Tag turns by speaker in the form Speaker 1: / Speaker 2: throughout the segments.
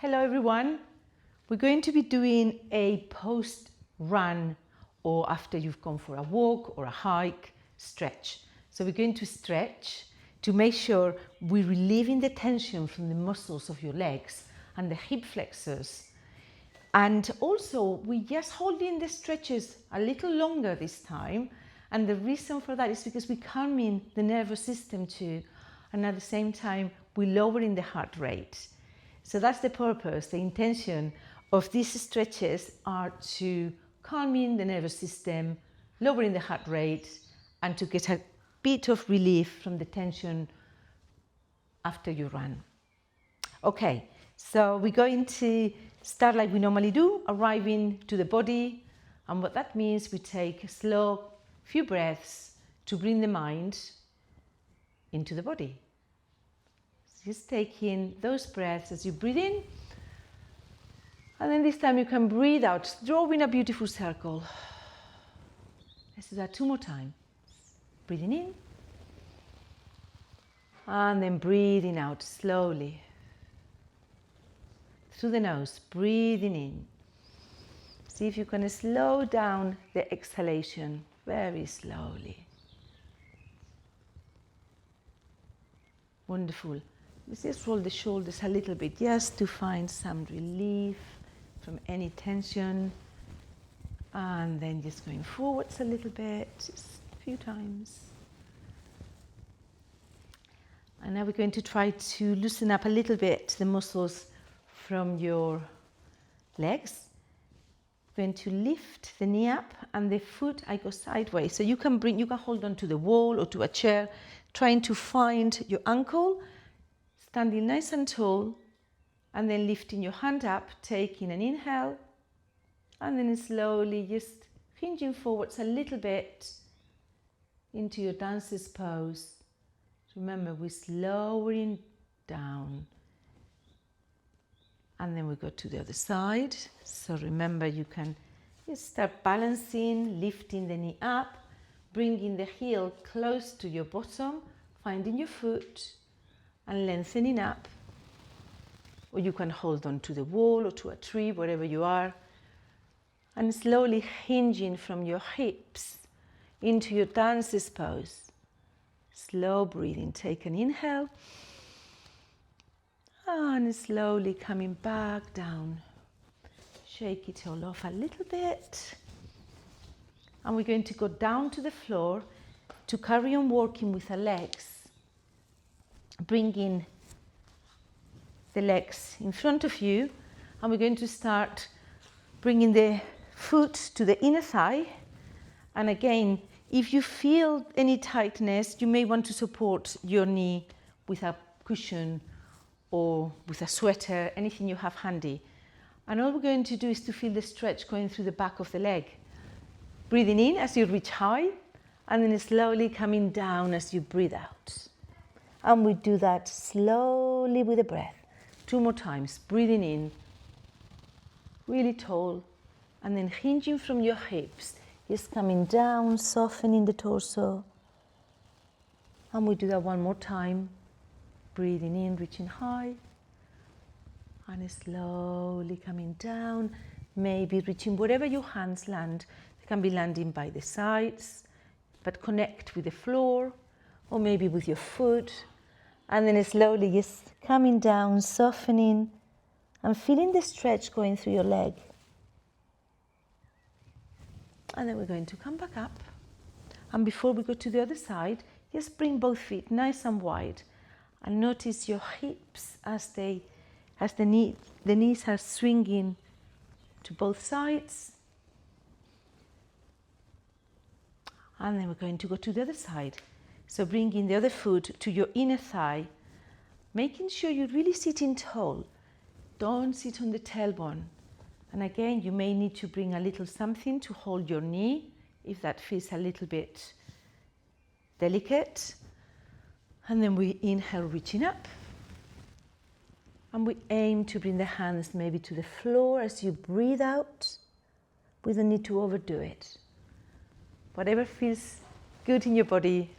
Speaker 1: Hello everyone. We're going to be doing a post-run or after you've gone for a walk or a hike stretch. So we're going to stretch to make sure we're relieving the tension from the muscles of your legs and the hip flexors. And also we're just holding the stretches a little longer this time. And the reason for that is because we're calming the nervous system too. And at the same time, we're lowering the heart rate. So that's the purpose, the intention of these stretches are to calming the nervous system, lowering the heart rate, and to get a bit of relief from the tension after you run. Okay, so we're going to start like we normally do, arriving to the body. And what that means, we take a slow few breaths to bring the mind into the body. Just taking those breaths as you breathe in, and then this time you can breathe out, drawing a beautiful circle. Let's do that 2 more times. Breathing in, and then breathing out slowly. Through the nose, breathing in. See if you can slow down the exhalation very slowly. Wonderful. Let's just roll the shoulders a little bit just to find some relief from any tension. And then just going forwards a little bit, just a few times. And now we're going to try to loosen up a little bit the muscles from your legs. I'm going to lift the knee up and the foot, I go sideways. So you can hold on to the wall or to a chair, trying to find your ankle. Standing nice and tall, and then lifting your hand up, taking an inhale, and then slowly just hinging forwards a little bit into your dancer's pose. Remember, we're lowering down. And then we go to the other side. So remember, you can just start balancing, lifting the knee up, bringing the heel close to your bottom, finding your foot, and lengthening up, or you can hold on to the wall or to a tree, wherever you are, and slowly hinging from your hips into your dancer's pose. Slow breathing, take an inhale, and slowly coming back down. Shake it all off a little bit, and we're going to go down to the floor to carry on working with the legs. Bringing the legs in front of you, and we're going to start bringing the foot to the inner thigh. And again, if you feel any tightness, you may want to support your knee with a cushion or with a sweater, anything you have handy. And all we're going to do is to feel the stretch going through the back of the leg. Breathing in as you reach high, and then slowly coming down as you breathe out. And we do that slowly with the breath. 2 more times, breathing in, really tall, and then hinging from your hips, just coming down, softening the torso. And we do that 1 more time, breathing in, reaching high, and slowly coming down, maybe reaching wherever your hands land. They can be landing by the sides, but connect with the floor, or maybe with your foot. And then slowly just coming down, softening, and feeling the stretch going through your leg. And then we're going to come back up. And before we go to the other side, just bring both feet nice and wide. And notice your hips as the knees are swinging to both sides. And then we're going to go to the other side. So bringing the other foot to your inner thigh, making sure you're really sitting tall. Don't sit on the tailbone. And again, you may need to bring a little something to hold your knee if that feels a little bit delicate. And then we inhale, reaching up. And we aim to bring the hands maybe to the floor as you breathe out. We don't need to overdo it. Whatever feels good in your body,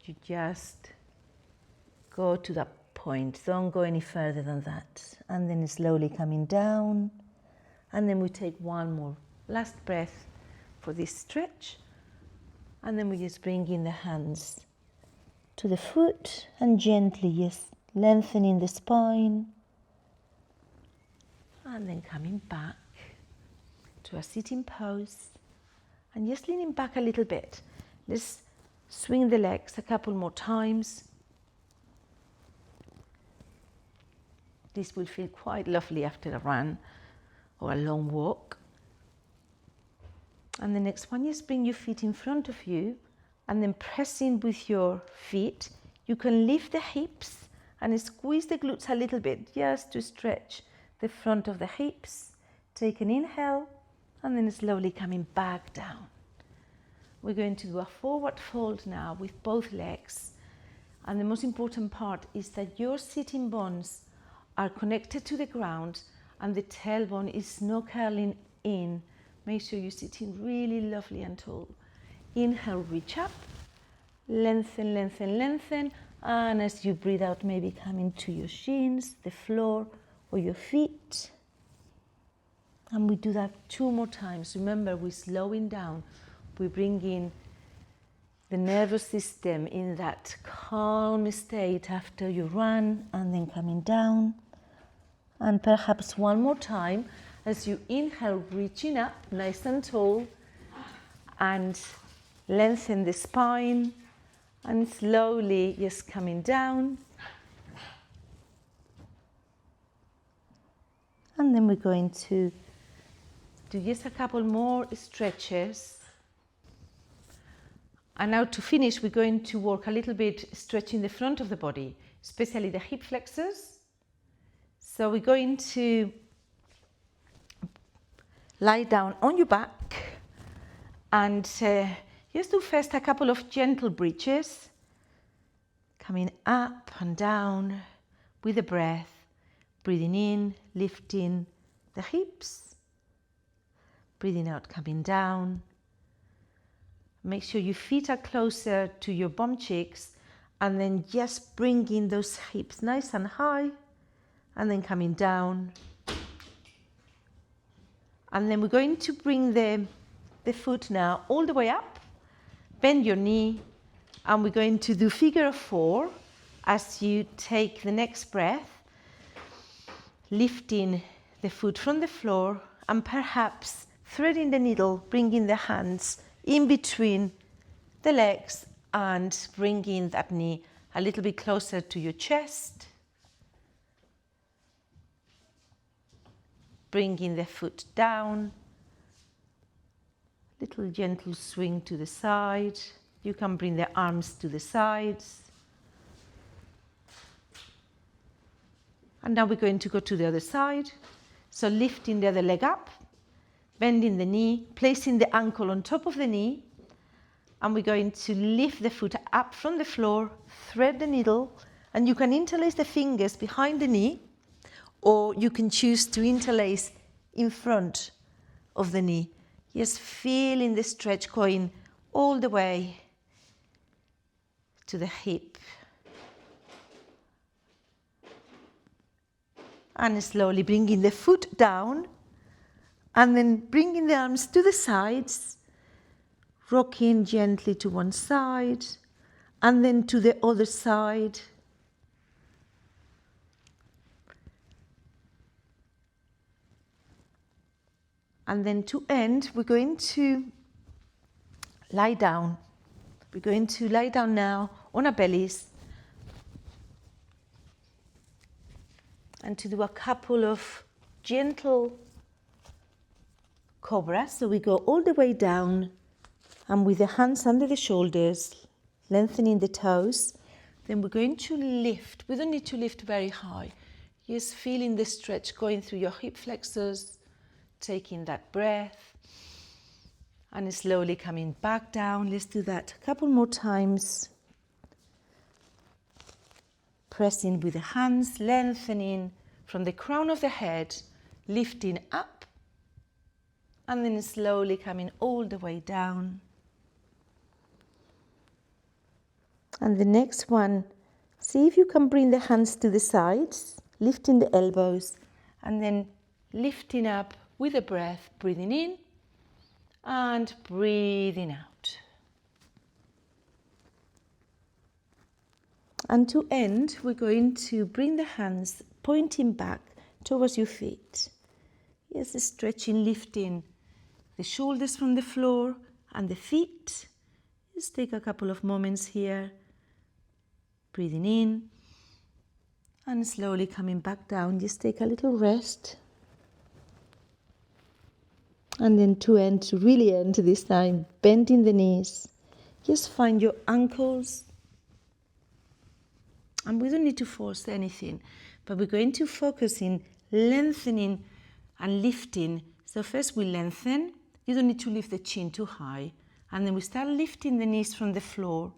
Speaker 1: you just go to that point. Don't go any further than that. And then slowly coming down. And then we take one more last breath for this stretch. And then we just bring in the hands to the foot and gently, yes, lengthening the spine. And then coming back to a sitting pose. And just leaning back a little bit. Let's swing the legs a couple more times. This will feel quite lovely after a run or a long walk. And the next one, just bring your feet in front of you and then press in with your feet. You can lift the hips and squeeze the glutes a little bit just to stretch the front of the hips. Take an inhale and then slowly coming back down. We're going to do a forward fold now with both legs. And the most important part is that your sitting bones are connected to the ground and the tailbone is not curling in. Make sure you're sitting really lovely and tall. Inhale, reach up, lengthen, lengthen, lengthen. And as you breathe out, maybe coming to your shins, the floor, or your feet. And we do that 2 more times. Remember, we're slowing down. We bring in the nervous system in that calm state after you run, and then coming down. And perhaps one more time as you inhale, reaching up nice and tall, and lengthen the spine, and slowly just coming down. And then we're going to do just a couple more stretches. And now to finish, we're going to work a little bit stretching the front of the body, especially the hip flexors. So we're going to lie down on your back and just do first a couple of gentle bridges, coming up and down with the breath, breathing in, lifting the hips, breathing out, coming down. Make sure your feet are closer to your bum cheeks, and then just bringing those hips nice and high, and then coming down. And then we're going to bring the foot now all the way up, bend your knee, and we're going to do figure of 4 as you take the next breath, lifting the foot from the floor and perhaps threading the needle, bringing the hands in between the legs and bringing that knee a little bit closer to your chest. Bringing the foot down, little gentle swing to the side. You can bring the arms to the sides. And now we're going to go to the other side. So lifting the other leg up, bending the knee, placing the ankle on top of the knee, and we're going to lift the foot up from the floor, thread the needle, and you can interlace the fingers behind the knee, or you can choose to interlace in front of the knee. Just feeling the stretch going all the way to the hip. And slowly bringing the foot down, and then bringing the arms to the sides, rocking gently to one side, and then to the other side. And then to end, we're going to lie down. We're going to lie down now on our bellies and to do a couple of gentle cobras. So we go all the way down and with the hands under the shoulders, lengthening the toes. Then we're going to lift. We don't need to lift very high. Just feeling the stretch going through your hip flexors, taking that breath, and slowly coming back down. Let's do that a couple more times. Pressing with the hands, lengthening from the crown of the head, lifting up, and then slowly coming all the way down. And the next one, See if you can bring the hands to the sides, lifting the elbows, and then lifting up with a breath, breathing in and breathing out. And to end, we're going to bring the hands pointing back towards your feet. Yes, stretching, lifting the shoulders from the floor and the feet. Just take a couple of moments here, breathing in and slowly coming back down. Just take a little rest. And then to end, to really end this time, bending the knees. Just find your ankles. And we don't need to force anything, but we're going to focus in lengthening and lifting. So first we lengthen. You don't need to lift the chin too high. And then we start lifting the knees from the floor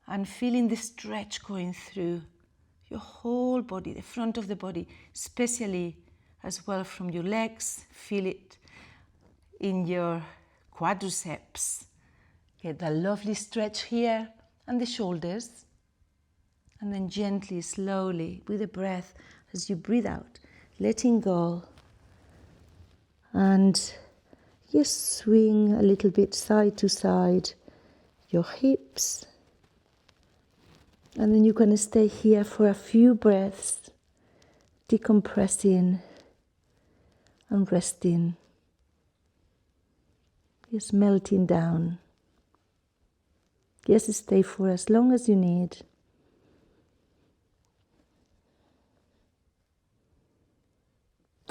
Speaker 1: and feeling the stretch going through your whole body, the front of the body, especially as well from your legs. Feel it in your quadriceps. Get a lovely stretch here and the shoulders. And then gently, slowly, with a breath, as you breathe out, letting go. And just swing a little bit side to side, your hips. And then you're going to stay here for a few breaths, decompressing and resting. Just melting down. Just stay for as long as you need.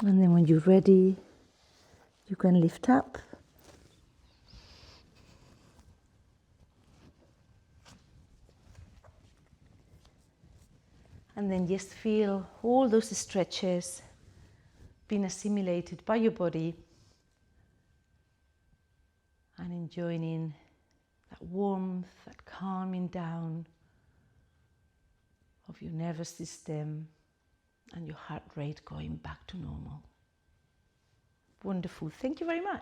Speaker 1: And then when you're ready, you can lift up. And then just feel all those stretches being assimilated by your body and enjoying that warmth, that calming down of your nervous system and your heart rate going back to normal. Wonderful. Thank you very much.